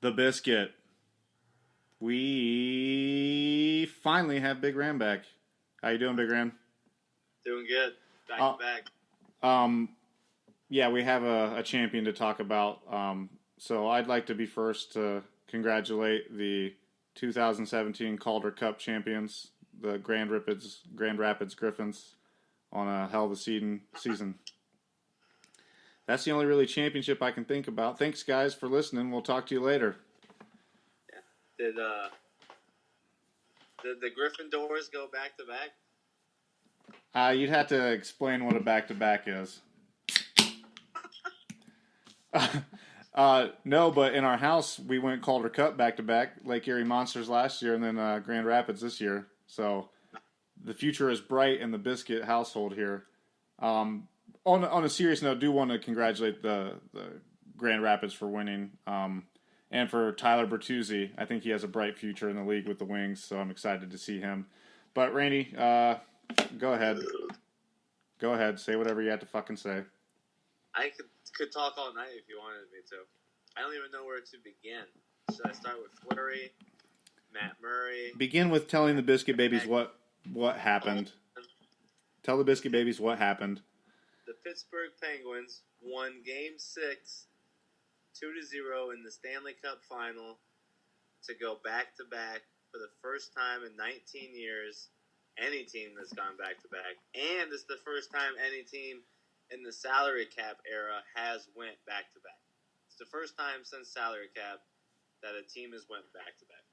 The Biscuit. We finally have Big Ram back. How you doing, Big Ram? Doing good. Back to back. Yeah, we have a champion to talk about. So I'd like to be first to congratulate the 2017 Calder Cup champions, the Grand Rapids Griffins, on a hell of a season. That's the only really championship I can think about. Thanks, guys, for listening. We'll talk to you later. Yeah. Did the Gryffindors go back to back? You'd have to explain what a back-to-back is. No, but in our house, we went Calder Cup back-to-back, Lake Erie Monsters last year, and then Grand Rapids this year. So the future is bright in the Biscuit household here. On a serious note, I do want to congratulate the Grand Rapids for winning, and for Tyler Bertuzzi. I think he has a bright future in the league with the Wings, so I'm excited to see him. But Randy, go ahead. Go ahead. Say whatever you have to fucking say. I could talk all night if you wanted me to. I don't even know where to begin. Should I start with Fleury, Matt Murray? Begin with telling the Biscuit Babies what happened. Tell the Biscuit Babies what happened. The Pittsburgh Penguins won Game 6, 2-0 in the Stanley Cup Final to go back-to-back for the first time in 19 years. Any team that's gone back-to-back. And it's the first time any team in the salary cap era has went back-to-back. It's the first time since salary cap that a team has went back-to-back.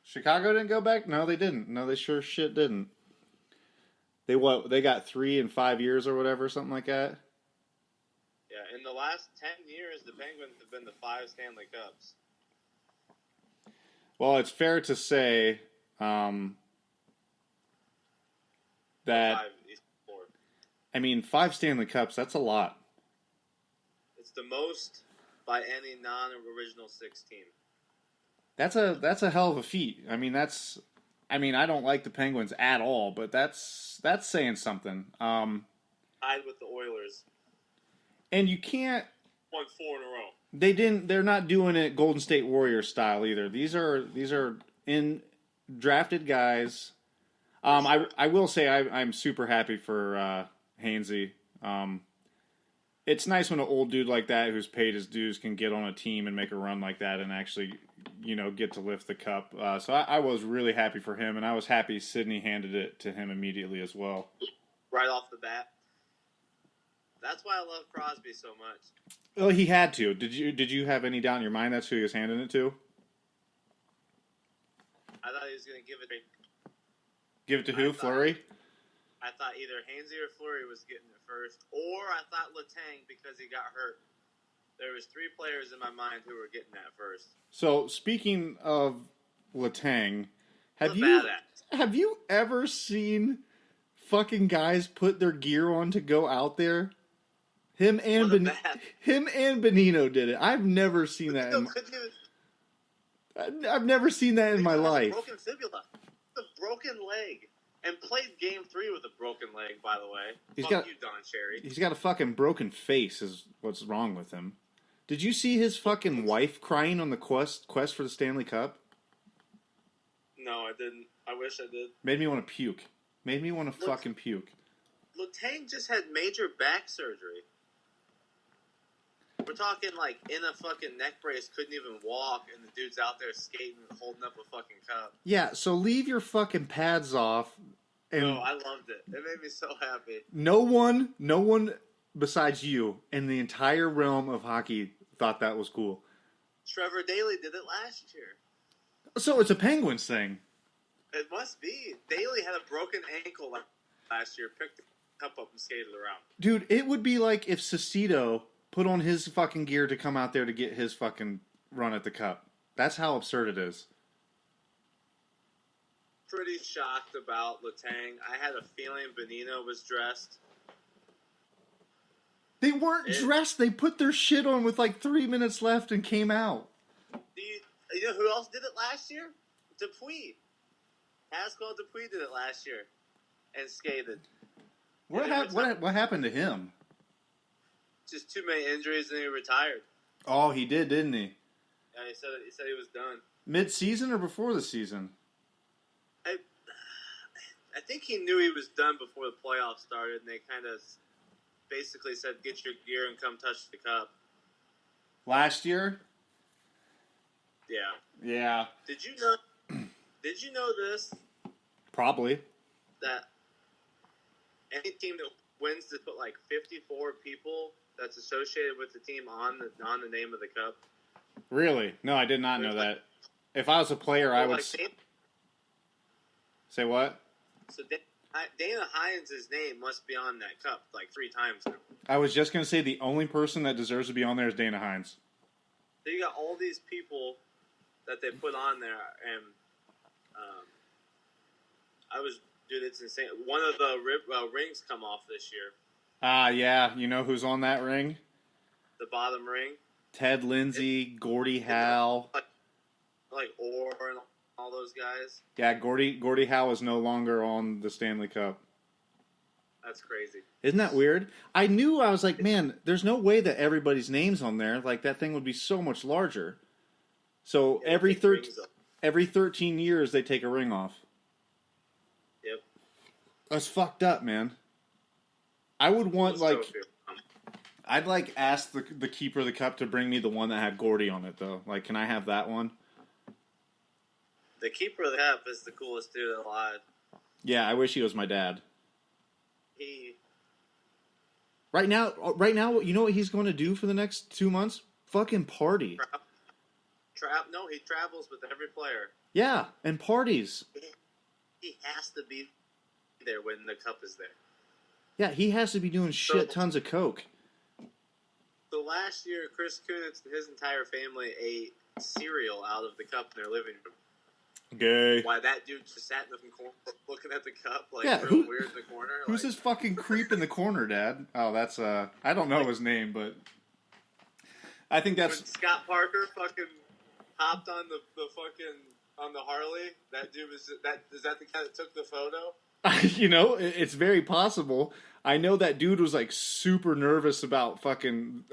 Chicago didn't go back? No, they didn't. No, they sure shit didn't. They got 3 in 5 years or whatever, something like that? Yeah, in the last 10 years, the Penguins have been to 5 Stanley Cups. Well, it's fair to say that... 4. I mean, 5 Stanley Cups, that's a lot. It's the most by any non-original 6 team. That's a hell of a feat. I mean, I don't like the Penguins at all, but that's saying something. Tied with the Oilers. And you can't... Won 4 in a row. They're not doing it Golden State Warriors style either. These are drafted guys. I will say I'm super happy for Hainsey. It's nice when an old dude like that who's paid his dues can get on a team and make a run like that and actually, get to lift the cup. So I was really happy for him, and I was happy Sidney handed it to him immediately as well. Right off the bat. That's why I love Crosby so much. Well, he had to. Did you have any doubt in your mind that's who he was handing it to? I thought he was going to give it to... Give it to who? Fleury? I thought either Hainsey or Fleury was getting it first, or I thought Letang because he got hurt. There was 3 players in my mind who were getting that first. So, speaking of Letang, have you ever seen fucking guys put their gear on to go out there? Him and Benino did it. I've never seen that. I've never seen that in my life. Broken fibula, a broken leg, and played Game 3 with a broken leg. By the way, you, Don Cherry. He's got a fucking broken face. Is what's wrong with him? Did you see his fucking wife crying on the quest for the Stanley Cup? No, I didn't. I wish I did. Made me want to puke. Made me want to fucking puke. Letang just had major back surgery. We're talking like in a fucking neck brace, couldn't even walk, and the dude's out there skating and holding up a fucking cup. Yeah, so leave your fucking pads off. And no, I loved it. It made me so happy. No one besides you in the entire realm of hockey thought that was cool. Trevor Daley did it last year. So it's a Penguins thing. It must be. Daley had a broken ankle last year, picked the cup up and skated around. Dude, it would be like if Cicito put on his fucking gear to come out there to get his fucking run at the cup. That's how absurd it is. Pretty shocked about Letang. I had a feeling Benino was dressed. They weren't dressed. They put their shit on with like 3 minutes left and came out. You know who else did it last year? Dupuis. Pascal Dupuis did it last year and skated. What happened to him? Just too many injuries and he retired. Oh, he did, didn't he? he said he was done. Mid-season or before the season? I think he knew he was done before the playoffs started, and they kind of basically said, "Get your gear and come touch the cup." Last year? Yeah. Yeah. Did you know? Did you know this? Probably. That any team that wins to put like 54 people that's associated with the team on the name of the cup. Really? No, I did not know that. If I was a player, I would say what? So Dana Hines' name must be on that cup like 3 times now. I was just going to say the only person that deserves to be on there is Dana Hines. So you got all these people that they put on there, and dude, it's insane. One of the rings come off this year. Yeah. You know who's on that ring? The bottom ring. Ted Lindsay, Gordie Howe. Like Orr and all those guys. Yeah, Gordie Howe is no longer on the Stanley Cup. That's crazy. Isn't that weird? I was like, man, there's no way that everybody's name's on there. Like, that thing would be so much larger. So yeah, every 13 years, they take a ring off. Yep. That's fucked up, man. I would want, I'd ask the keeper of the cup to bring me the one that had Gordie on it, though. Like, can I have that one? The keeper of the cup is the coolest dude alive. Yeah, I wish he was my dad. Right now, you know what he's going to do for the next 2 months? Fucking party. No, he travels with every player. Yeah, and parties. He has to be there when the cup is there. Yeah, he has to be doing tons of coke. So last year, Chris Kunitz and his entire family ate cereal out of the cup in their living room. Gay. Why that dude just sat in the corner looking at the cup real weird in the corner. Who's this fucking creep in the corner, Dad? Oh, that's I don't know his name, but I think that's when Scott Parker fucking hopped on the fucking on the Harley. That dude is that the guy that took the photo? You know, it's very possible. I know that dude was like super nervous about fucking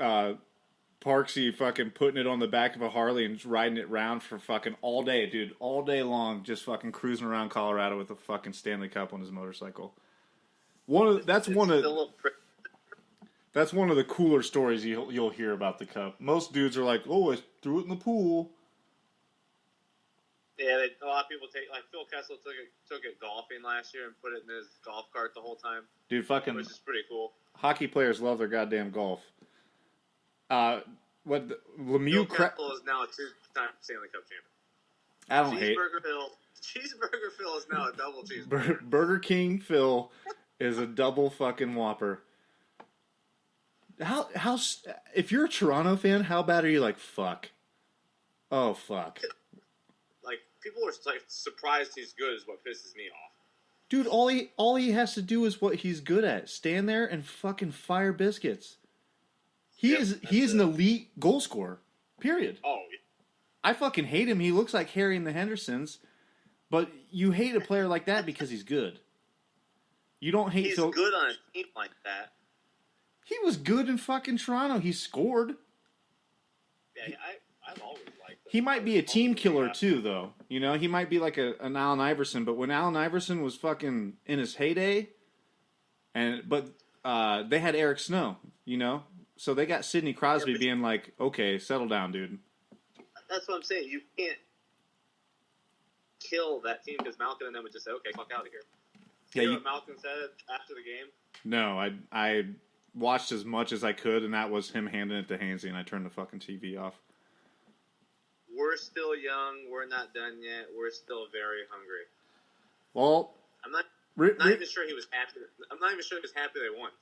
Parksy fucking putting it on the back of a Harley and just riding it around for fucking all day, dude. All day long, just fucking cruising around Colorado with a fucking Stanley Cup on his motorcycle. That's one of the cooler stories you'll hear about the Cup. Most dudes are like, oh, I threw it in the pool. Yeah, a lot of people Phil Kessel took it golfing last year and put it in his golf cart the whole time. Dude, fucking, which is pretty cool. Hockey players love their goddamn golf. Lemieux Phil Kessel is now a 2-time Stanley Cup champion. I don't hate. Cheeseburger Phil is now a double cheeseburger. Burger King Phil is a double fucking Whopper. How if you're a Toronto fan, how bad are you? Like, fuck. Oh, fuck. Like, people are surprised he's good is what pisses me off. Dude, all he has to do is what he's good at. Stand there and fucking fire biscuits. He is an elite goal scorer. Period. Oh, yeah. I fucking hate him. He looks like Harry and the Hendersons. But you hate a player like that because he's good. You don't hate He's good on a team like that. He was good in fucking Toronto. He scored. Yeah, I've always liked him. He might be a team killer too, though. You know, he might be like an Allen Iverson. But when Allen Iverson was fucking in his heyday, but they had Eric Snow, you know? So they got Sidney Crosby being like, okay, settle down, dude. That's what I'm saying. You can't kill that team because Malkin and them would just say, okay, fuck out of here. Yeah, you know what Malkin said after the game? No, I watched as much as I could, and that was him handing it to Hainsey, and I turned the fucking TV off. We're still young. We're not done yet. We're still very hungry. Well, I'm not even sure he was happy. I'm not even sure he was happy they won.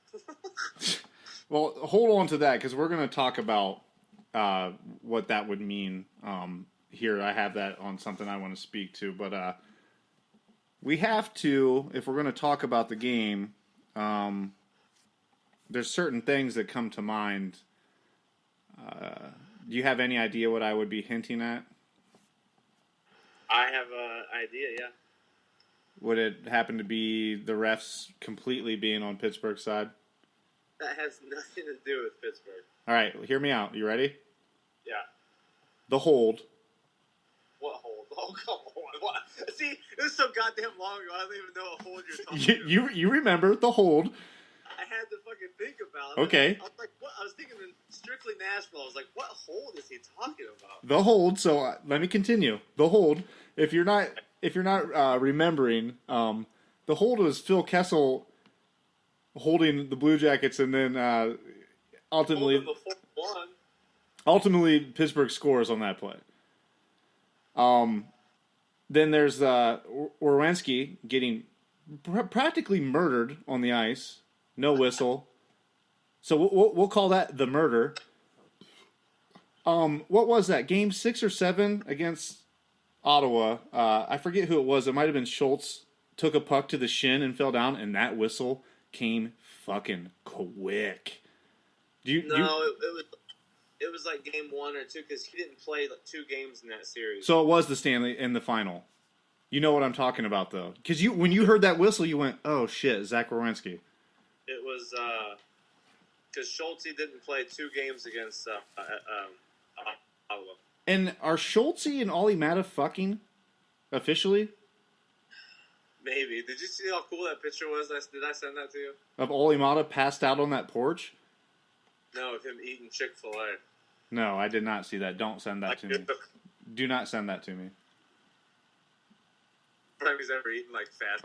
Well, hold on to that, because we're going to talk about what that would mean here. I have that on something I want to speak to, but we have to, if we're going to talk about the game, there's certain things that come to mind. Do you have any idea what I would be hinting at? I have an idea, yeah. Would it happen to be the refs completely being on Pittsburgh's side? That has nothing to do with Pittsburgh. All right, hear me out. You ready? Yeah. the hold. What hold? Oh, come on. What? See, it was so goddamn long ago, I don't even know what hold you're talking about. You remember the hold. I had to fucking think about it. Okay. I was like, what? I was thinking in strictly Nashville. I was like, what hold is he talking about? The hold. So let me continue. The hold. If you're not remembering, the hold was Phil Kessel holding the Blue Jackets, and then ultimately Pittsburgh scores on that play. Then there's Orwensky getting practically murdered on the ice. No whistle. So we'll call that the murder. What was that? Game 6 or 7 against Ottawa. I forget who it was. It might have been Schultz. Took a puck to the shin and fell down, and that whistle came fucking quick. It was like game 1 or 2 because he didn't play like 2 games in that series. So it was the Stanley in the final. You know what I'm talking about, though, because when you heard that whistle, you went, "Oh shit, Zach Werenski." It was because Schultz didn't play 2 games against Ottawa. And are Schultz and Ollie Matta fucking officially? Maybe. Did you see how cool that picture was? Did I send that to you? Of Ollie Matta passed out on that porch? No, of him eating Chick-fil-A. No, I did not see that. Don't send that to me. Do not send that to me. First time he's ever eaten like fast.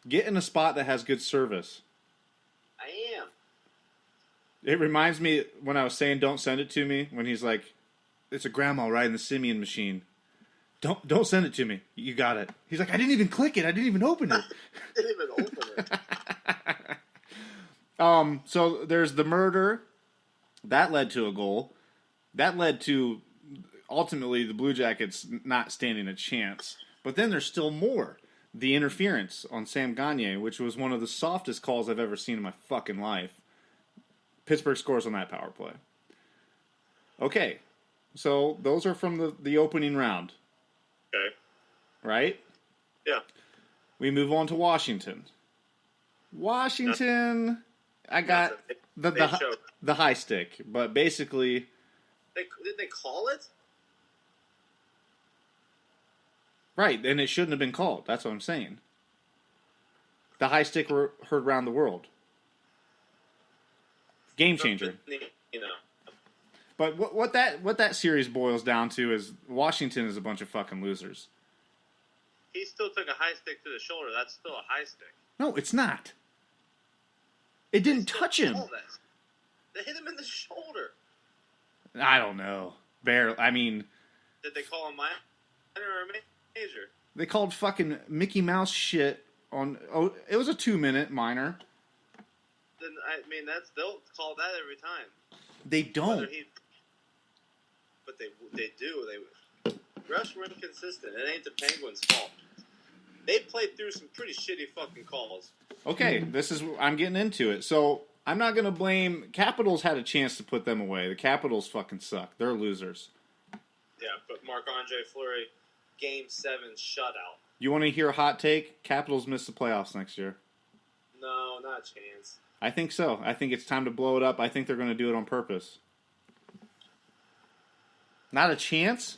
Get in a spot that has good service. I am. It reminds me when I was saying don't send it to me, when he's like, it's a grandma riding the Simeon machine. Don't send it to me. You got it. He's like, I didn't even click it. I didn't even open it. Didn't even open it. So there's the murder. That led to a goal. That led to ultimately the Blue Jackets not standing a chance. But then there's still more. The interference on Sam Gagner, which was one of the softest calls I've ever seen in my fucking life. Pittsburgh scores on that power play. Okay. So those are from the opening round. Okay. Right? Yeah. We move on to Washington. Washington, I got the high stick, but basically... Did they call it? Right, and it shouldn't have been called. That's what I'm saying. The high stick were heard around the world. Game changer. You know. But what that series boils down to is Washington is a bunch of fucking losers. He still took a high stick to the shoulder. That's still a high stick. No, it's not. It didn't touch him. They hit him in the shoulder. I don't know. Barely. I mean... Did they call him minor or major? They called fucking Mickey Mouse shit on... Oh, it was a 2-minute minor. Then, they'll call that every time. They don't. But they do. Refs were inconsistent. It ain't the Penguins' fault. They played through some pretty shitty fucking calls. Okay, I'm getting into it. So, I'm not going to blame... Capitals had a chance to put them away. The Capitals fucking suck. They're losers. Yeah, but Marc-Andre Fleury, Game 7 shutout. You want to hear a hot take? Capitals miss the playoffs next year. No, not a chance. I think so. I think it's time to blow it up. I think they're going to do it on purpose. Not a chance?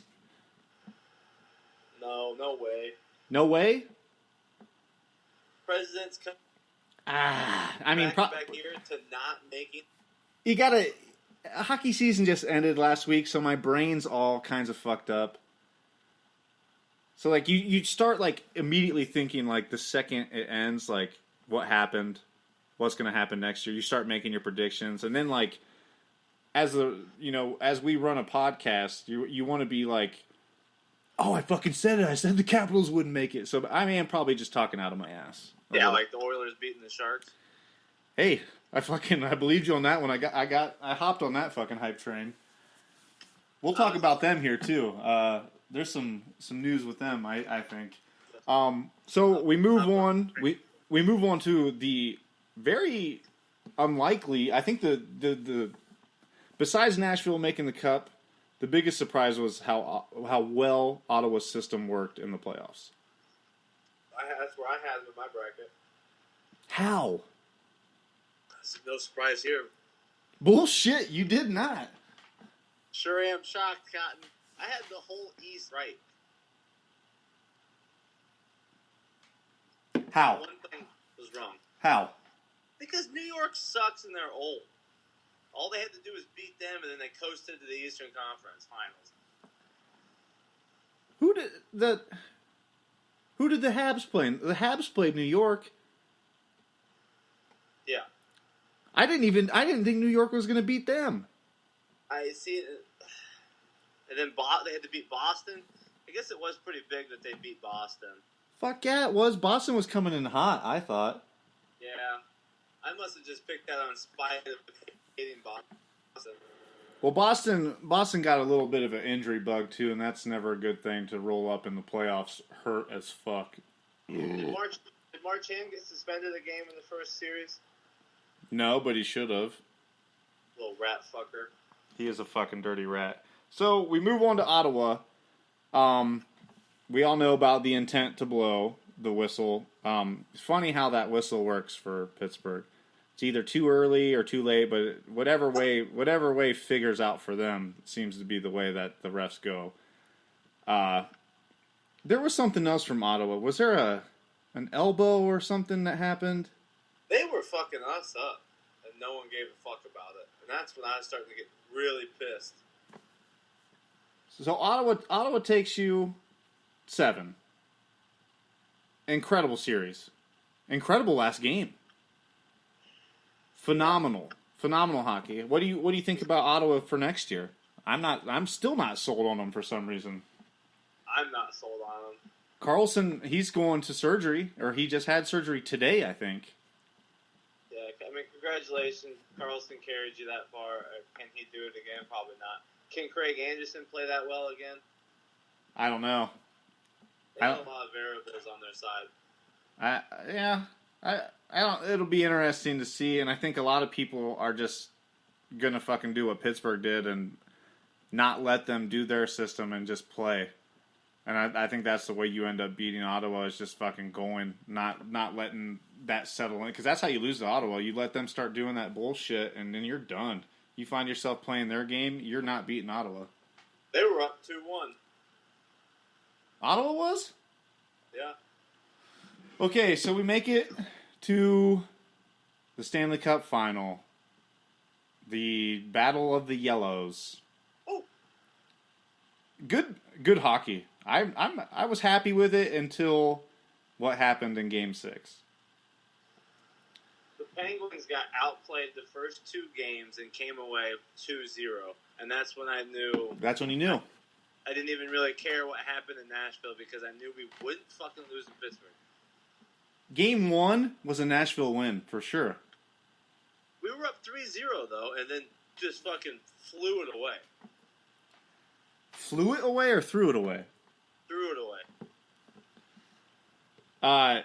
No way. No way? Presidents come back here to not making... You gotta... Hockey season just ended last week, so my brain's all kinds of fucked up. So, like, you start, like, immediately thinking, like, the second it ends, like, what happened, what's going to happen next year. You start making your predictions, and then, like, as we run a podcast, you want to be like, oh, I fucking said it. I said the Capitals wouldn't make it. So, I mean, I'm probably just talking out of my ass. Yeah, like the Oilers beating the Sharks. Hey, I believed you on that one. I hopped on that fucking hype train. We'll talk about them here too. There's some news with them, I think. So we move on. We move on to the very unlikely. I think the besides Nashville making the Cup, the biggest surprise was how well Ottawa's system worked in the playoffs. That's where I had them in my bracket. How? No surprise here. Bullshit, you did not. Sure am shocked, Cotton. I had the whole East right. How? One thing was wrong. How? Because New York sucks and they're old. All they had to do was beat them, and then they coasted to the Eastern Conference Finals. Who did the Habs play? The Habs played New York. Yeah. I didn't think New York was going to beat them. I see. And then they had to beat Boston. I guess it was pretty big that they beat Boston. Fuck yeah, it was. Boston was coming in hot, I thought. Yeah. I must have just picked that on spite of hating Boston. Well, Boston got a little bit of an injury bug, too, and that's never a good thing to roll up in the playoffs hurt as fuck. Did Marchand get suspended a game in the first series? No, but he should have. Little rat fucker. He is a fucking dirty rat. So, we move on to Ottawa. We all know about the intent to blow the whistle. It's funny how that whistle works for Pittsburgh. It's either too early or too late, but whatever way figures out for them seems to be the way that the refs go. There was something else from Ottawa. Was there an elbow or something that happened? They were fucking us up, and no one gave a fuck about it. And that's when I was starting to get really pissed. So Ottawa takes you 7. Incredible series. Incredible last game. Phenomenal hockey. What do you think about Ottawa for next year? I'm still not sold on them for some reason. I'm not sold on them. Carlson, he's going to surgery, or he just had surgery today, I think. Yeah, I mean, congratulations. Carlson carried you that far. Can he do it again? Probably not. Can Craig Anderson play that well again? I don't know. They have a lot of variables on their side. I don't. It'll be interesting to see, and I think a lot of people are just gonna fucking do what Pittsburgh did and not let them do their system and just play. And I think that's the way you end up beating Ottawa, is just fucking going, not letting that settle in, because that's how you lose to Ottawa. You let them start doing that bullshit, and then you're done. You find yourself playing their game, you're not beating Ottawa. They were up 2-1. Ottawa was? Yeah. Okay, so we make it to the Stanley Cup final. The Battle of the Yellows. Oh. Good hockey. I was happy with it until what happened in Game 6. The Penguins got outplayed the first 2 games and came away 2-0. And that's when I knew. That's when you knew. I didn't even really care what happened in Nashville because I knew we wouldn't fucking lose in Pittsburgh. Game 1 was a Nashville win, for sure. We were up 3-0, though, and then just fucking flew it away. Flew it away or threw it away? Threw it away. 5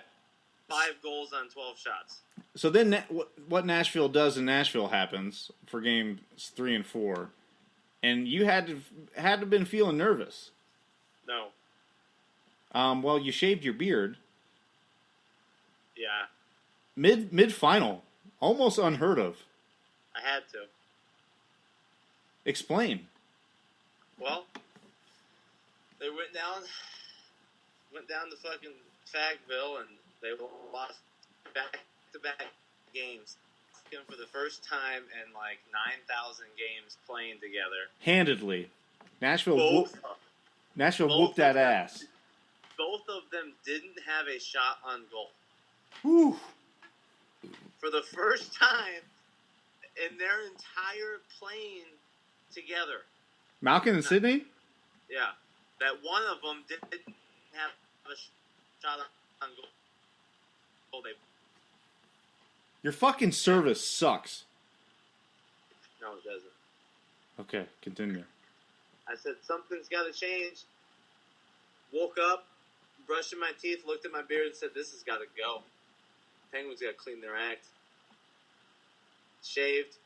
goals on 12 shots. So then what Nashville does in Nashville happens for games 3 and 4. And you had to been feeling nervous. No. Well, you shaved your beard. Yeah. Mid final. Almost unheard of. I had to. Explain. Well, they went down to fucking Fagville, and they lost back-to-back games for the first time in like 9,000 games playing together. Handedly. Nashville whooped that ass. Both of them didn't have a shot on goal. Whew. For the first time in their entire playing together. Malkin and Sidney? Yeah. That one of them didn't have a shot on goal. Your fucking service sucks. No, it doesn't. Okay, continue. I said, something's got to change. Woke up, brushing my teeth, looked at my beard, and said, this has got to go. Penguins got to clean their act. Shaved.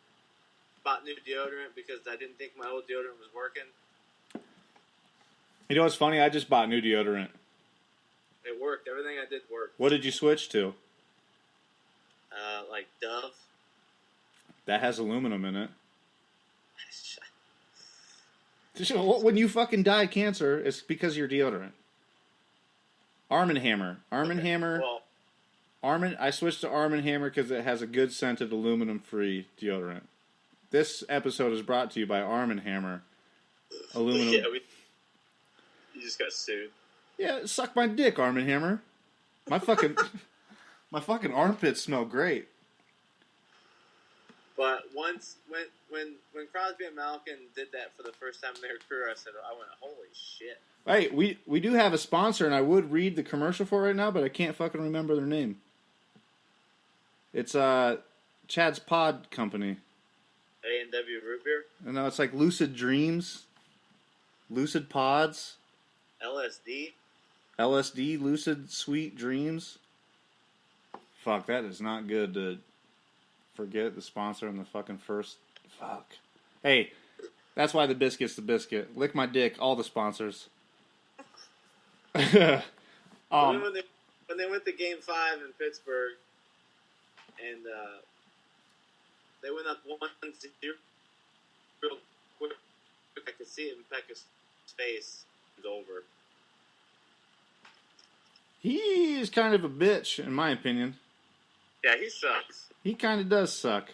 Bought new deodorant because I didn't think my old deodorant was working. You know what's funny? I just bought new deodorant. It worked. Everything I did worked. What did you switch to? Like Dove. That has aluminum in it. When you fucking die of cancer, it's because of your deodorant. Arm & Hammer. Well, I switched to Arm & Hammer because it has a good scented aluminum-free deodorant. This episode is brought to you by Arm & Hammer. Aluminum. Yeah, you just got sued. Yeah, suck my dick, Arm & Hammer. My fucking armpits smell great. But once when Crosby and Malkin did that for the first time in their career, I went, holy shit. Hey, we do have a sponsor, and I would read the commercial for it right now, but I can't fucking remember their name. It's Chad's Pod Company. A&W Root Beer? No, it's like Lucid Dreams, Lucid Pods, LSD, Lucid Sweet Dreams. Fuck, that is not good to forget the sponsor in the fucking first. Fuck. Hey, that's why the biscuit's the biscuit. Lick my dick, all the sponsors. When they went to Game 5 in Pittsburgh, and they went up 1-0 real quick. I could see it in Pekka's face. It's over. He's kind of a bitch, in my opinion. Yeah, he sucks. He kind of does suck.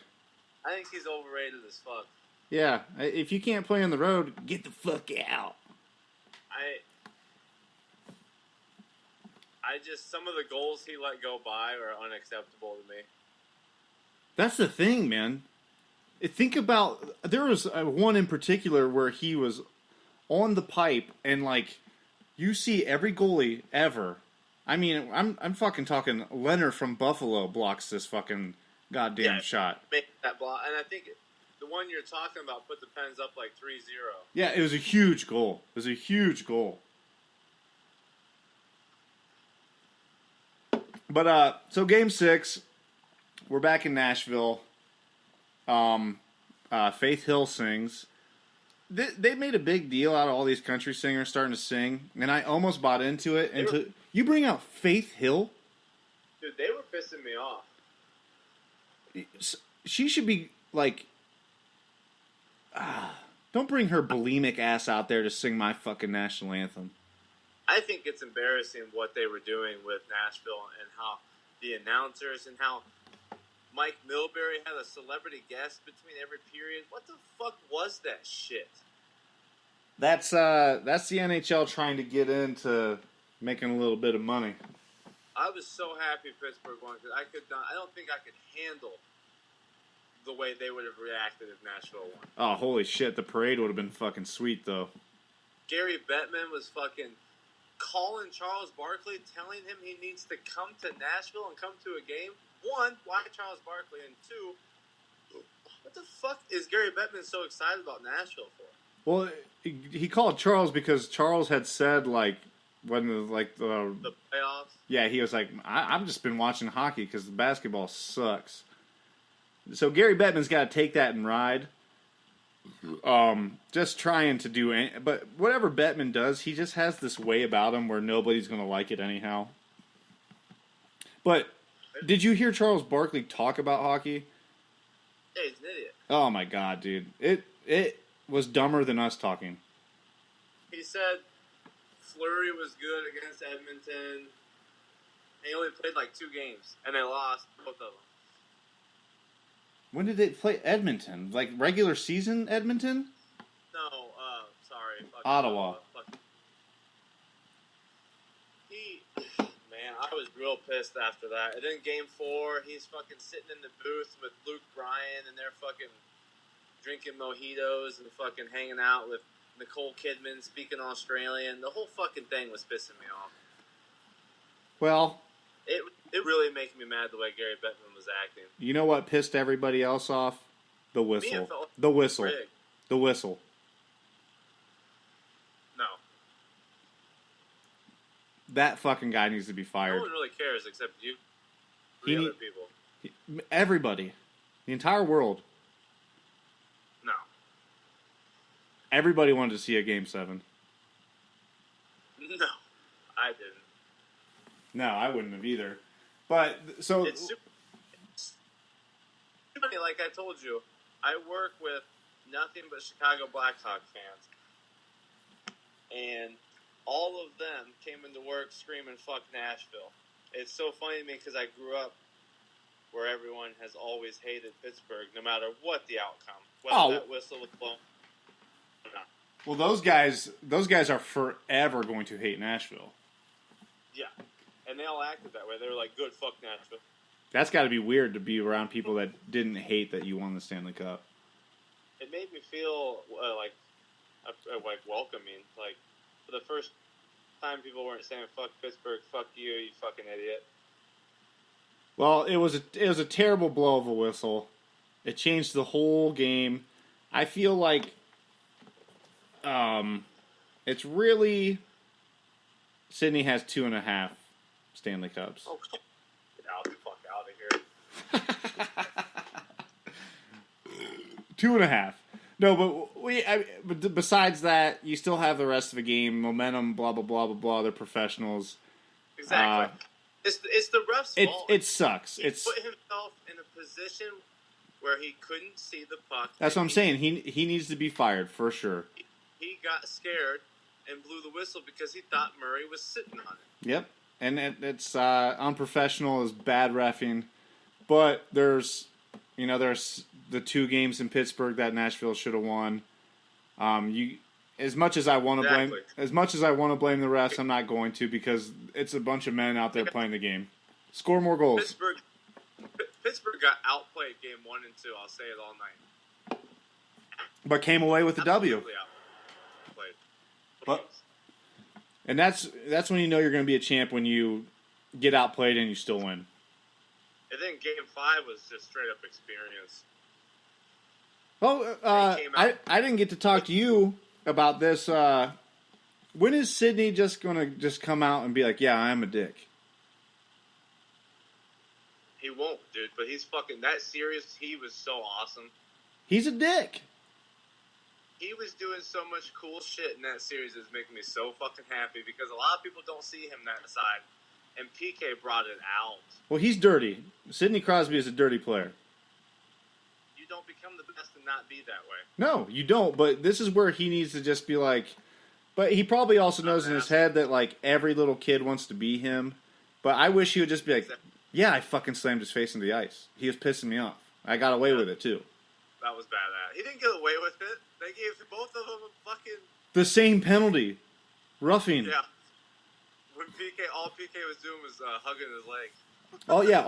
I think he's overrated as fuck. Yeah, if you can't play on the road, get the fuck out. I just, some of the goals he let go by are unacceptable to me. That's the thing, man. Think about, there was one in particular where he was on the pipe, and like, you see every goalie ever. I mean, I'm fucking talking Leonard from Buffalo blocks this fucking goddamn shot. Make that block, and I think the one you're talking about put the Pens up like 3-0. Yeah, it was a huge goal. But, so Game 6, we're back in Nashville. Faith Hill sings. They made a big deal out of all these country singers starting to sing, and I almost bought into it. You bring out Faith Hill? Dude, they were pissing me off. She should be, like... don't bring her bulimic ass out there to sing my fucking national anthem. I think it's embarrassing what they were doing with Nashville and how the announcers and how Mike Milbury had a celebrity guest between every period. What the fuck was that shit? That's the NHL trying to get into making a little bit of money. I was so happy Pittsburgh won because I don't think I could handle the way they would have reacted if Nashville won. Oh, holy shit. The parade would have been fucking sweet, though. Gary Bettman was fucking calling Charles Barkley, telling him he needs to come to Nashville and come to a game. One, why Charles Barkley? And two, what the fuck is Gary Bettman so excited about Nashville for? Well, he called Charles because Charles had said, like, when the playoffs? Yeah, he was like, I've just been watching hockey because the basketball sucks. So Gary Bettman's got to take that and ride. Just trying to do but whatever Bettman does, he just has this way about him where nobody's going to like it anyhow. But did you hear Charles Barkley talk about hockey? Yeah, he's an idiot. Oh my god, dude. It was dumber than us talking. He said Fleury was good against Edmonton. He only played like 2 games, and they lost both of them. When did they play Edmonton? Like regular season Edmonton? No, sorry. Ottawa. Man, I was real pissed after that. And then Game 4, he's fucking sitting in the booth with Luke Bryan, and they're fucking drinking mojitos and fucking hanging out with Nicole Kidman speaking Australian. The whole fucking thing was pissing me off. Well... It really makes me mad the way Gary Bettman was acting. You know what pissed everybody else off? The whistle. The whistle. Rigged. The whistle. No. That fucking guy needs to be fired. No one really cares except you. Other people. Everybody. The entire world. No. Everybody wanted to see a Game 7. No. I didn't. No, I wouldn't have either. But, so... It's super, like I told you, I work with nothing but Chicago Blackhawks fans. and all of them came into work screaming "fuck Nashville." It's so funny to me because I grew up where everyone has always hated Pittsburgh, no matter what the outcome, whether that whistle was blown or not. Well, those guys are forever going to hate Nashville. Yeah, and they all acted that way. They were like, "Good, fuck Nashville." That's got to be weird to be around people that didn't hate that you won the Stanley Cup. It made me feel like welcoming. Like for the first time, people weren't saying "fuck Pittsburgh," "fuck you, you fucking idiot." Well, it was a terrible blow of a whistle. It changed the whole game. I feel like it's really Sydney has 2.5 Stanley Cups. Oh, get out the fuck out of here. 2.5. No, but besides that, you still have the rest of the game, momentum, blah blah blah blah blah. They're professionals. Exactly. It's the ref's fault. It sucks. He put himself in a position where he couldn't see the puck. That's what I'm saying. He needs to be fired for sure. He got scared and blew the whistle because he thought Murray was sitting on it. Yep, and it's unprofessional, is bad reffing. But there's the 2 games in Pittsburgh that Nashville should have won. As much as I want to blame the refs, I'm not going to because it's a bunch of men out there playing the game. Score more goals. Pittsburgh got outplayed game 1 and 2. I'll say it all night. But came away with the W. Outplayed. And that's when you know you're going to be a champ, when you get outplayed and you still win. And then game 5 was just straight up experience. Oh, I didn't get to talk to you about this. When is Sidney just going to come out and be like, yeah, I'm a dick? He won't, dude. But he's fucking... That series, he was so awesome. He's a dick. He was doing so much cool shit in that series. It's making me so fucking happy because a lot of people don't see him that side. And PK brought it out. Well, he's dirty. Sidney Crosby is a dirty player. You don't become the best and not be that way. No, you don't. But this is where he needs to just be like... But he probably also knows in his head that, like, every little kid wants to be him. But I wish he would just be like, yeah, I fucking slammed his face into the ice. He was pissing me off. I got away with it, too. That was badass. He didn't get away with it. They gave both of them a fucking... The same penalty. Roughing. Yeah. When all PK was doing was hugging his leg. Oh, yeah.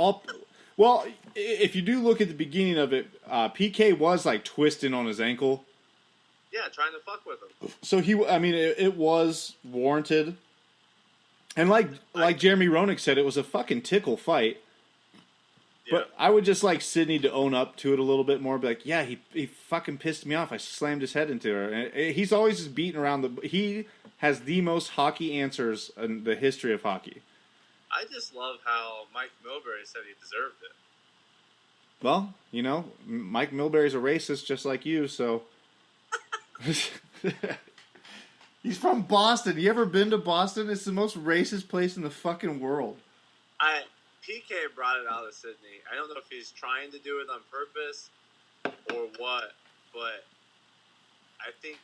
Well, if you do look at the beginning of it, PK was, like, twisting on his ankle. Yeah, trying to fuck with him. So, it was warranted. And like Jeremy Roenick said, it was a fucking tickle fight. Yeah. But I would just like Sidney to own up to it a little bit more. Be like, yeah, he fucking pissed me off. I slammed his head into her. And he's always just beating around he has the most hockey answers in the history of hockey. I just love how Mike Milbury said he deserved it. Well, Mike Milbury's a racist just like you, so... He's from Boston. You ever been to Boston? It's the most racist place in the fucking world. PK brought it out of Sydney. I don't know if he's trying to do it on purpose or what, but I think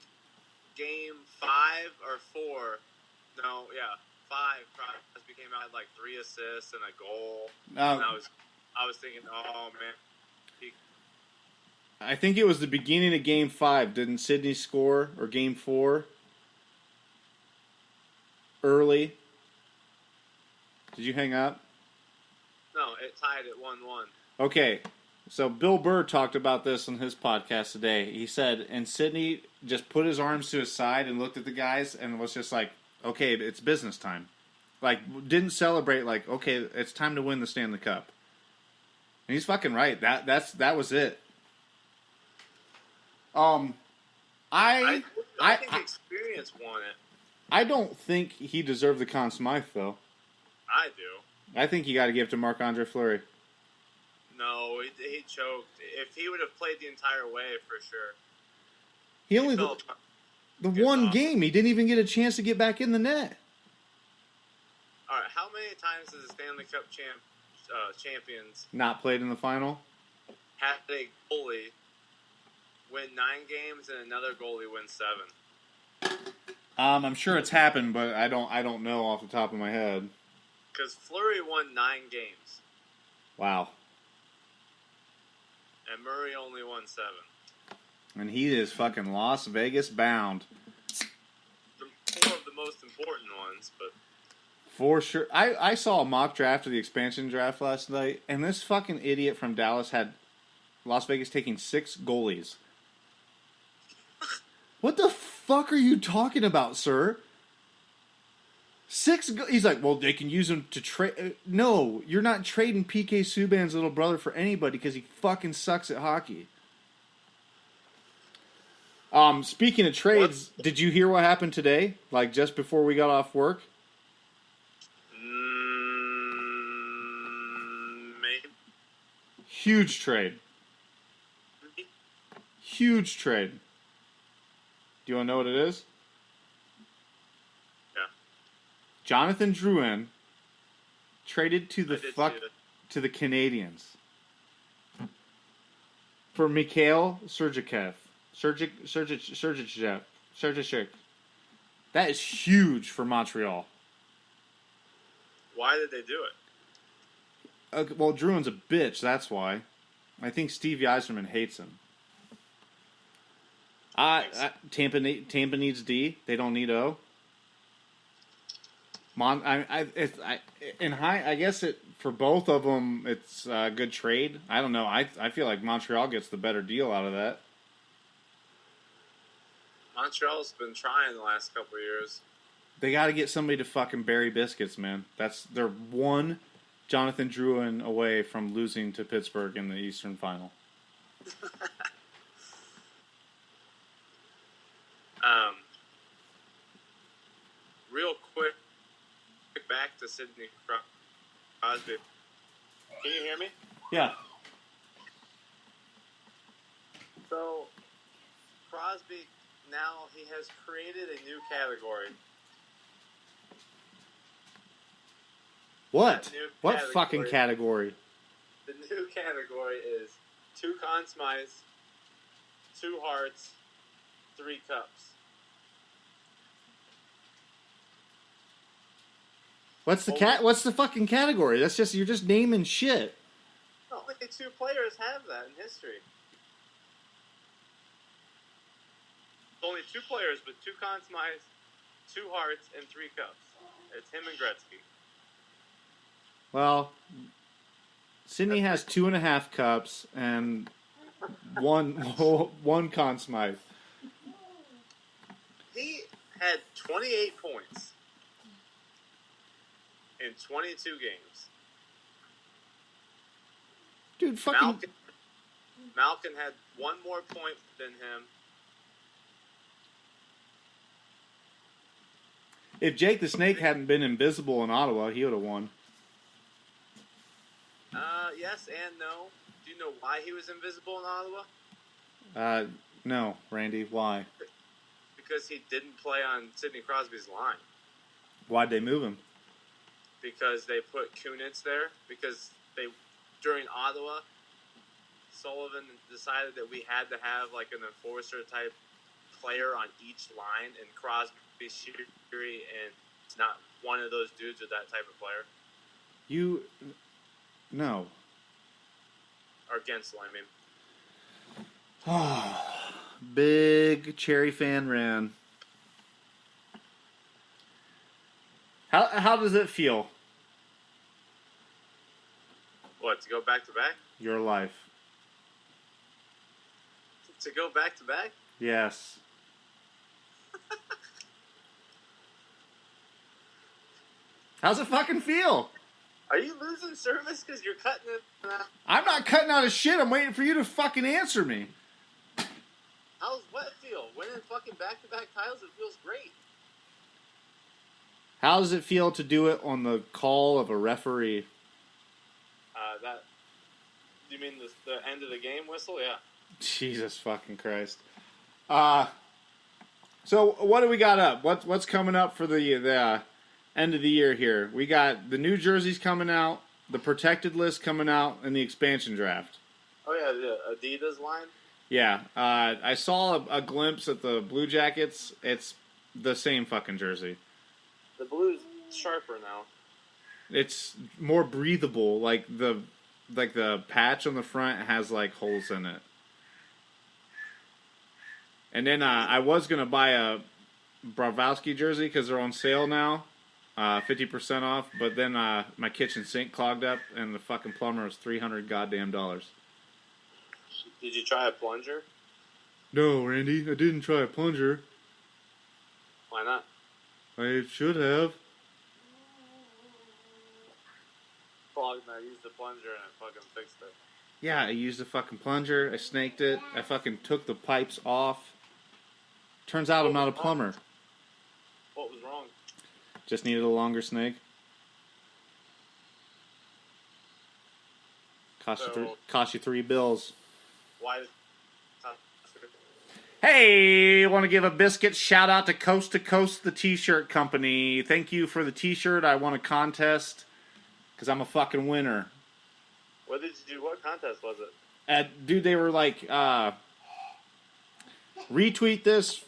game 5 or 4, 5, Crosby came out like 3 assists and a goal. And I was thinking, oh man. I think it was the beginning of game 5. Didn't Sydney score, or game 4? Early. Did you hang up? No, it tied at 1-1. Okay, so Bill Burr talked about this on his podcast today. He said, and Sidney just put his arms to his side and looked at the guys and was just like, okay, it's business time. Like, didn't celebrate like, okay, it's time to win the Stanley Cup. And he's fucking right. That was it. I think experience won it. I don't think he deserved the Conn Smythe, though. I do. I think you got to give it to Marc-Andre Fleury. No, he choked. If he would have played the entire way, for sure. He only the one game. He didn't even get a chance to get back in the net. All right, how many times has the Stanley Cup champions not played in the final? Had a goalie win 9 games and another goalie win 7? I'm sure it's happened, but I don't know off the top of my head. Because Fleury won 9 games. Wow. And Murray only won 7. And he is fucking Las Vegas bound. 4 of the most important ones, but... For sure. I saw a mock draft of the expansion draft last night, and this fucking idiot from Dallas had Las Vegas taking 6 goalies. What the fuck are you talking about, sir? 6 he's like, well, they can use them to trade. No, you're not trading PK Subban's little brother for anybody because he fucking sucks at hockey. Speaking of trades, did you hear what happened today? Like just before we got off work? Maybe. Huge trade. Huge trade. Do you want to know what it is? Yeah. Jonathan Drouin traded to the Canadians for Mikhail Sergachev. Sergachev. That is huge for Montreal. Why did they do it? Okay, well, Drouin's a bitch, that's why. I think Steve Yzerman hates him. Tampa needs D. They don't need O. I guess for both of them, it's a good trade. I don't know. I feel like Montreal gets the better deal out of that. Montreal's been trying the last couple of years. They got to get somebody to fucking bury biscuits, man. They're one Jonathan Drouin away from losing to Pittsburgh in the Eastern Final. Real quick back to Sidney Crosby. Can you hear me? Yeah. So, Crosby, now he has created a new category. What? What fucking category? The new category is 2 Conn Smythes, 2 Hearts, 3 Cups. What's the fucking category? That's just you're just naming shit. Only 2 players have that in history. Only 2 players with 2 Conn Smythes, 2 Hearts, and 3 Cups. It's him and Gretzky. Well, Sidney has 2.5 cups and one Conn Smythe. He had 28 points in 22 games. Dude, fucking... Malkin had 1 more point than him. If Jake the Snake hadn't been invisible in Ottawa, he would have won. Yes and no. Do you know why he was invisible in Ottawa? No, Randy. Why? Because he didn't play on Sidney Crosby's line. Why'd they move him? Because they put Kunitz there. Because during Ottawa, Sullivan decided that we had to have like an enforcer type player on each line, and Crosby, Sheary, and it's not one of those dudes with that type of player. No. Or Gensel, I mean. Big Cherry fan ran. How does it feel? What, to go back to back? Your life. To go back to back? Yes. How's it fucking feel? Are you losing service because you're cutting it out? I'm not cutting out of shit. I'm waiting for you to fucking answer me. How's what feel? Winning fucking back-to-back titles, it feels great. How does it feel to do it on the call of a referee? You mean the end of the game whistle? Yeah. Jesus fucking Christ. So what do we got up? What's coming up for the end of the year here? We got the new jerseys coming out, the protected list coming out, and the expansion draft. Oh yeah, the Adidas line. Yeah, I saw a glimpse at the Blue Jackets. It's the same fucking jersey. The blue's sharper now. It's more breathable. Like the patch on the front has like holes in it. And then I was gonna buy a Bravowski jersey because they're on sale now, 50% off. But then my kitchen sink clogged up, and the fucking plumber was $300 goddamn dollars. Did you try a plunger? No, Randy, I didn't try a plunger. Why not? I should have. Clogged, and I used the plunger and it fucking fixed it. Yeah, I used a fucking plunger. I snaked it. I fucking took the pipes off. Turns out I'm not a plumber. What was wrong? Just needed a longer snake. Cost you $3. Why? Hey, want to give a biscuit shout out to Coast, the T-shirt company. Thank you for the T-shirt. I won a contest because I'm a fucking winner. What did you do? What contest was it? Dude, they were like, retweet this,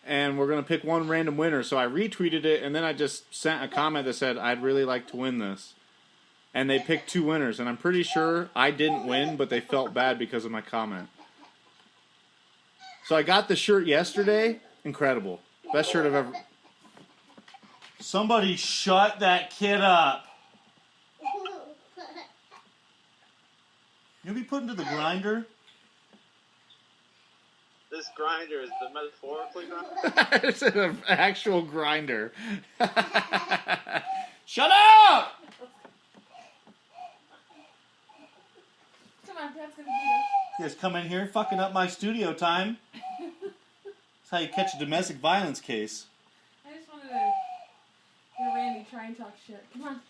and we're going to pick one random winner. So I retweeted it, and then I just sent a comment that said, I'd really like to win this. And they picked 2 winners, and I'm pretty sure I didn't win, but they felt bad because of my comment. So I got the shirt yesterday. Incredible. Best shirt I've ever... Somebody shut that kid up. You'll be put into the grinder? This grinder is the metaphorically grinder? It's an actual grinder. Shut up! Come on, Dad's gonna beat us. You guys come in here fucking up my studio time. That's how you catch a domestic violence case. I just wanted to hear Randy try and talk shit. Come on.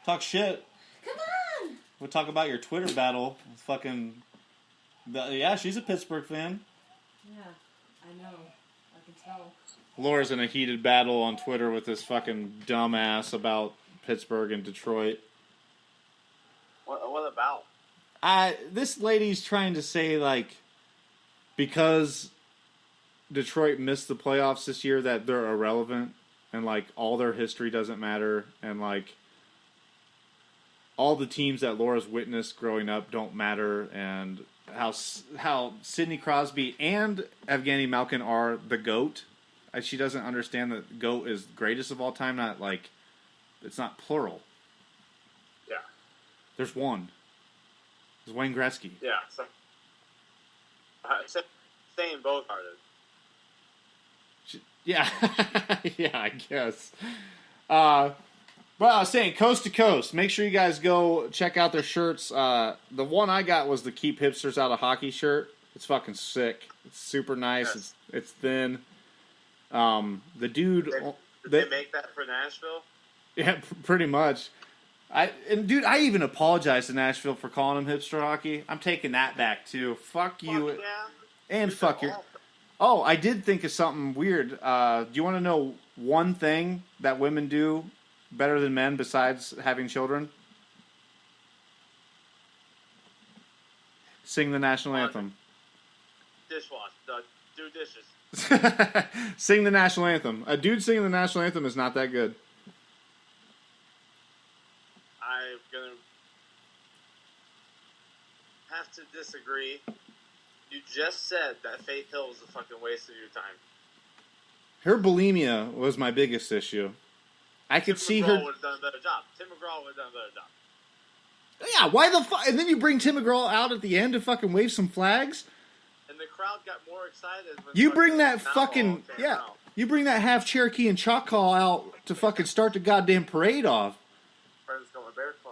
Talk shit. Come on! We'll talk about your Twitter battle. Fucking... Yeah, she's a Pittsburgh fan. Yeah, I know. I can tell. Laura's in a heated battle on Twitter with this fucking dumbass about Pittsburgh and Detroit. What about? This lady's trying to say, like, because Detroit missed the playoffs this year, that they're irrelevant, and, like, all their history doesn't matter, and, like, all the teams that Laura's witnessed growing up don't matter, and how Sidney Crosby and Evgeny Malkin are the GOAT. She doesn't understand that GOAT is greatest of all time, not, like, it's not plural. Yeah. There's one. It's Wayne Gretzky. Yeah. So, same both hearted. Yeah. Yeah, I guess. But I was saying, Coast to Coast. Make sure you guys go check out their shirts. The one I got was the Keep Hipsters Out of Hockey shirt. It's fucking sick. It's super nice. Yes. It's thin. The dude... Did they make that for Nashville? Yeah, pretty much. Dude, I even apologized to Nashville for calling them hipster hockey. I'm taking that back, too. Fuck you. Fuck yeah. And fuck your... Oh, I did think of something weird. Do you want to know one thing that women do better than men besides having children? Sing the national anthem. Dishwash. Do dishes. Sing the national anthem. A dude singing the national anthem is not that good. I'm gonna have to disagree. You just said that Faith Hill was a fucking waste of your time. Her bulimia was my biggest issue. I could see her. Tim McGraw would have done a better job. Yeah, why the fuck? And then you bring Tim McGraw out at the end to fucking wave some flags. And the crowd got more excited. When You bring that Outlaw fucking came yeah. out. You bring that half Cherokee and Choctaw out to fucking start the goddamn parade off. Friends going barefoot.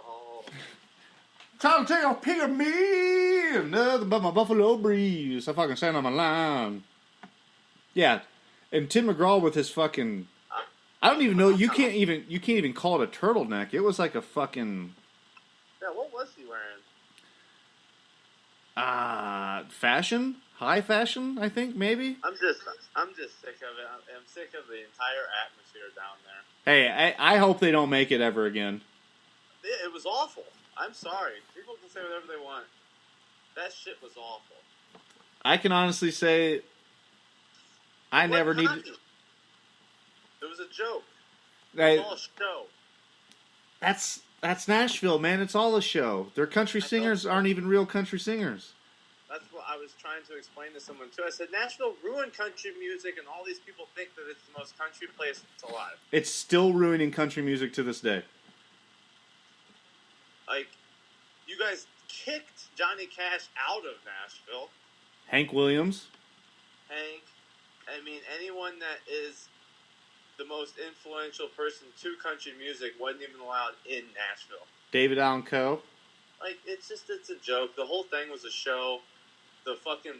Time to take a pic of me, another but my Buffalo Breeze. I fucking stand on my line. Yeah, and Tim McGraw with his fucking. I don't even know. You can't even call it a turtleneck. It was like a fucking. Yeah, what was he wearing? Fashion, high fashion. I think maybe. I'm just sick of it. I'm sick of the entire atmosphere down there. Hey, I hope they don't make it ever again. It was awful. I'm sorry. People can say whatever they want. That shit was awful. I can honestly say I never need. joke. Hey, It's all a show. that's Nashville, man. It's all a show. Their country singers aren't even real country singers. That's what I was trying to explain to someone, too. I said, Nashville ruined country music, and all these people think that it's the most country place that's alive. It's still ruining country music to this day. Like, you guys kicked Johnny Cash out of Nashville. Hank Williams. Hank. I mean, anyone that is the most influential person to country music wasn't even allowed in Nashville. David Allan Coe. Like, it's a joke. The whole thing was a show. The fucking...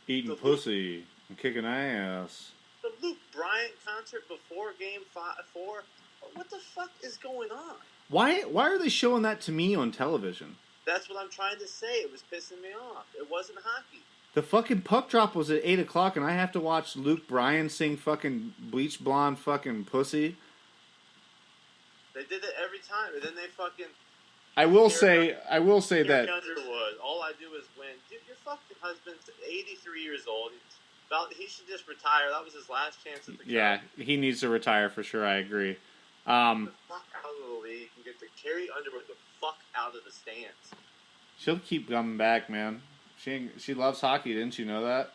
Eating pussy and kicking ass. The Luke Bryant concert before Game 4. What the fuck is going on? Why are they showing that to me on television? That's what I'm trying to say. It was pissing me off. It wasn't hockey. The fucking puck drop was at 8 o'clock, and I have to watch Luke Bryan sing fucking bleach blonde fucking pussy. They did it every time, and then they fucking... I will say that... Underwood. All I do is win. Dude, your fucking husband's 83 years old. He should just retire. That was his last chance at the cup. Yeah, he needs to retire for sure. I agree. Get the fuck out of the league and get the Carrie Underwood the fuck out of the stands. She'll keep coming back, man. She loves hockey. Didn't you know that?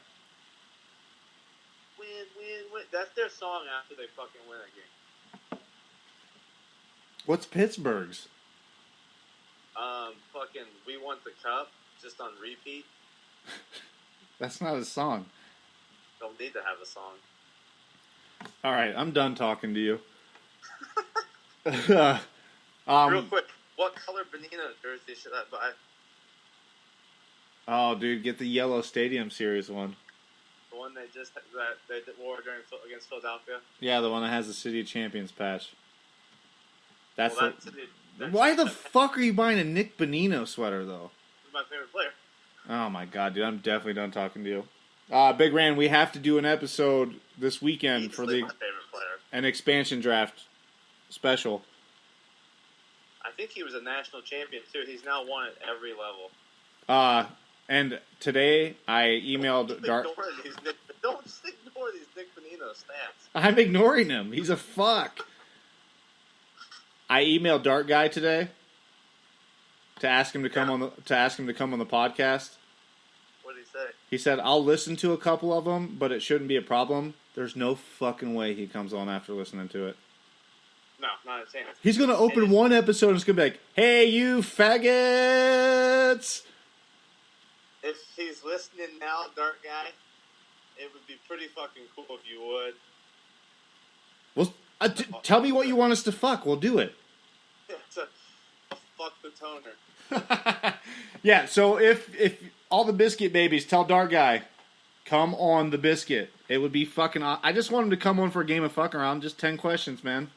Win, win, win. That's their song after they fucking win a game. What's Pittsburgh's? Fucking We Want the Cup, just on repeat. That's not a song. Don't need to have a song. All right, I'm done talking to you. Real quick, what color Benino jersey should I buy? Oh, dude, get the yellow Stadium Series one. The one they wore against Philadelphia? Yeah, the one that has the City of Champions patch. That's Why the fuck are you buying a Nick Bonino sweater, though? He's my favorite player. Oh, my God, dude. I'm definitely done talking to you. Big Rand, we have to do an episode this weekend for my favorite player. An expansion draft special. I think he was a national champion, too. He's now won at every level. And today I emailed Don't just ignore these Nick Bonino stats. I'm ignoring him. He's a fuck. I emailed Dart Guy today to ask him to come on the podcast. What did he say? He said, "I'll listen to a couple of them, but it shouldn't be a problem." There's no fucking way he comes on after listening to it. No, not a chance. He's going to open one episode and it's going to be like, "Hey, you faggots!" If he's listening now, Dart Guy, it would be pretty fucking cool if you would. Well, tell me what you want us to fuck. We'll do it. Fuck the toner. Yeah, so if all the biscuit babies tell Dart Guy, come on the biscuit. It would be fucking... I just want him to come on for a game of fuck around. Just 10 questions, man.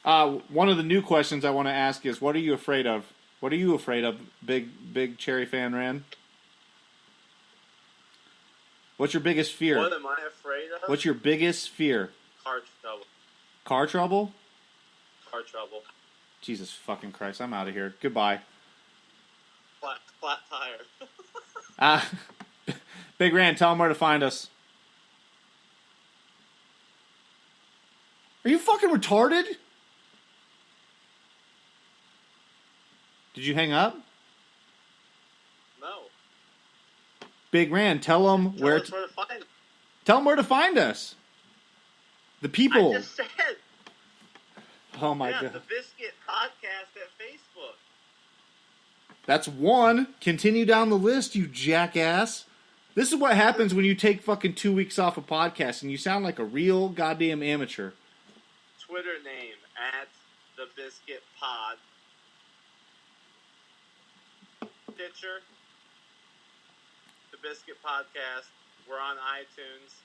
One of the new questions I want to ask is, what are you afraid of? What are you afraid of, big Cherry fan Rand? What's your biggest fear? What am I afraid of? What's your biggest fear? Car trouble. Car trouble? Car trouble. Jesus fucking Christ, I'm out of here. Goodbye. Flat tire. Big Rand, tell him where to find us. Are you fucking retarded? Did you hang up? No. Big Rand, tell him where to find us. Tell them where to find us. The people. I just said. Oh my God. The Biscuit Podcast at Facebook. That's one. Continue down the list, you jackass. This is what happens when you take fucking 2 weeks off a podcast and you sound like a real goddamn amateur. Twitter name at the Biscuit Pod. Stitcher. The Biscuit Podcast. We're on iTunes.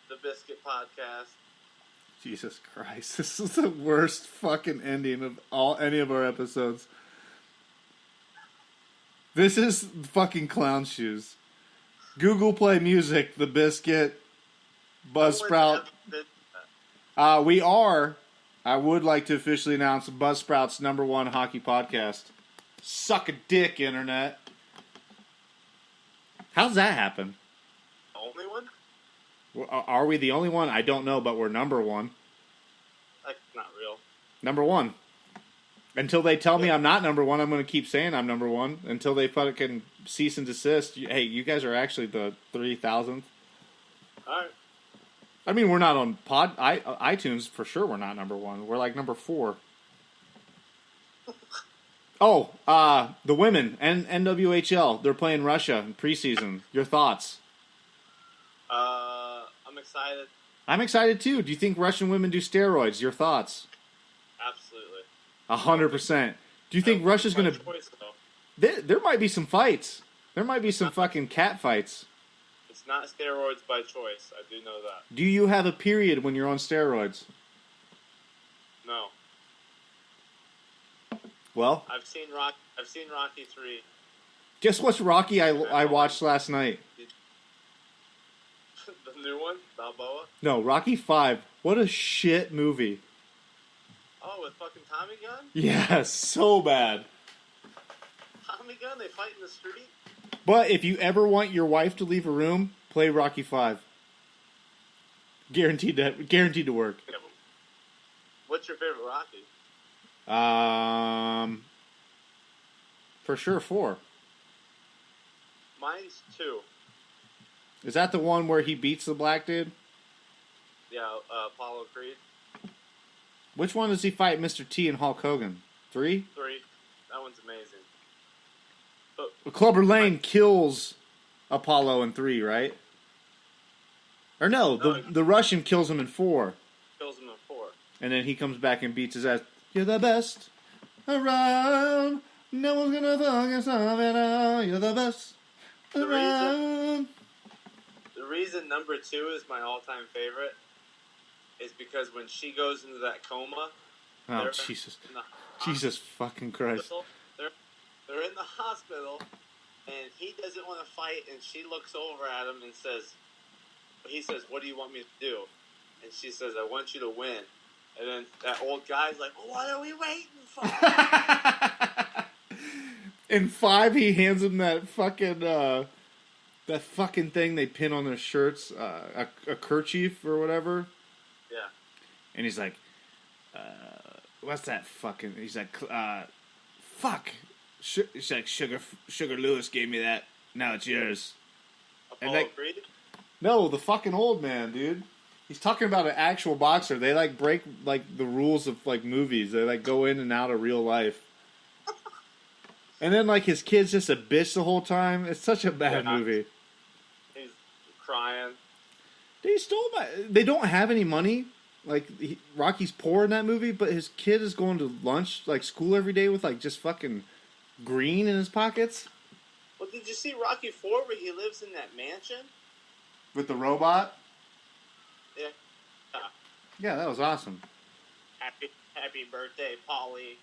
The Biscuit Podcast. Jesus Christ, this is the worst fucking ending of any of our episodes. This is fucking clown shoes. Google Play Music, The Biscuit, Buzzsprout. I would like to officially announce Buzzsprout's #1 hockey podcast. Suck a dick, internet. How's that happen? The only one? Are we the only one? I don't know, but we're number one. That's not real. Number one. Until they tell me I'm not number one, I'm going to keep saying I'm number one. Until they fucking cease and desist. Hey, you guys are actually the 3,000th. All right. I mean, we're not on iTunes for sure. We're not number one. We're like number 4. Oh, the women and NWHL. They're playing Russia in preseason. Your thoughts? I'm excited. I'm excited too. Do you think Russian women do steroids? Your thoughts? Absolutely. 100%. Do you think Russia's going to... There might be some fights. There might be some fucking cat fights. It's not steroids by choice. I do know that. Do you have a period when you're on steroids? No. Well, I've seen Rocky 3. Guess what's Rocky I watched last night? The new one? Balboa? No, Rocky 5. What a shit movie. Oh, with fucking Tommy Gun? Yeah, so bad. Tommy Gun? They fight in the street? But if you ever want your wife to leave a room, play Rocky 5. Guaranteed to work. Yeah, what's your favorite Rocky? For sure 4. Mine's 2. Is that the one where he beats the black dude? Yeah, Apollo Creed. Which one does he fight Mr. T and Hulk Hogan? 3? 3. That one's amazing. But Clubber Lang kills Apollo in 3, right? Or no, the Russian kills him in 4. Kills him in 4. And then he comes back and beats his ass. You're the best around. No one's gonna focus on it all. You're the best around. The reason number 2 is my all-time favorite is because when she goes into that coma... Oh, Jesus fucking Christ. They're in the hospital, and he doesn't want to fight, and she looks over at him and he says, what do you want me to do? And she says, I want you to win. And then that old guy's like, well, what are we waiting for? In 5, he hands him that fucking thing they pin on their shirts, a kerchief or whatever. Yeah. And he's like, what's that fucking... He's like, fuck. She's like, Sugar Lewis gave me that. Now it's yours. Apollo Creed? No, the fucking old man, dude. He's talking about an actual boxer. They, like, break, like, the rules of, like, movies. They, like, go in and out of real life. And then, like, his kid's just a bitch the whole time. It's such a bad movie. He's crying. They don't have any money. Like, Rocky's poor in that movie, but his kid is going to lunch, like, school every day with, like, just fucking green in his pockets. Well, did you see Rocky 4 where he lives in that mansion? With the robot? Yeah. Yeah, that was awesome. Happy birthday, Polly.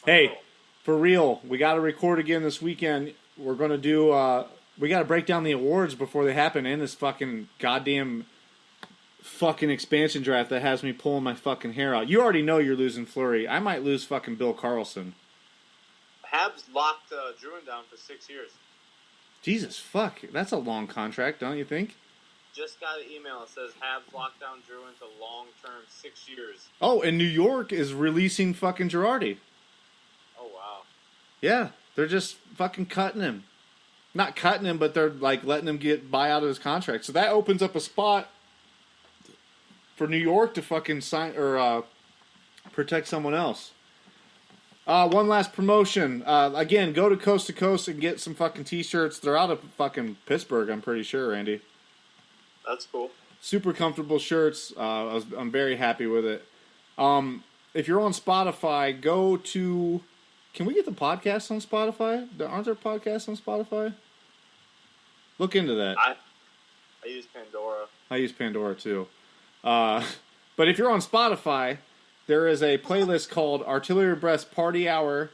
Hey, girl. For real, we got to record again this weekend. We're going to do, we got to break down the awards before they happen in this fucking goddamn fucking expansion draft that has me pulling my fucking hair out. You already know you're losing Fleury. I might lose fucking Bill Carlson. Habs locked Drouin down for 6 years. Jesus, fuck. That's a long contract, don't you think? Just got an email that says Habs locked down Drouin to long-term 6 years. Oh, and New York is releasing fucking Girardi. Oh, wow. Yeah, they're just fucking cutting him. Not cutting him, but they're like letting him buy out of his contract. So that opens up a spot for New York to fucking sign or protect someone else. One last promotion. Again, go to Coast to Coast and get some fucking t-shirts. They're out of fucking Pittsburgh, I'm pretty sure, Andy. That's cool. Super comfortable shirts. I'm very happy with it. If you're on Spotify, go to... Can we get the podcast on Spotify? Aren't there podcasts on Spotify? Look into that. I use Pandora. I use Pandora too. But if you're on Spotify, there is a playlist called Artillery Breath's Party Hour,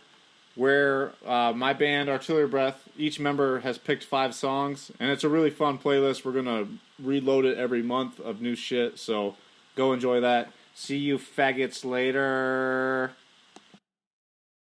where my band, Artillery Breath, each member has picked 5 songs, and it's a really fun playlist. We're going to reload it every month of new shit, so go enjoy that. See you faggots later.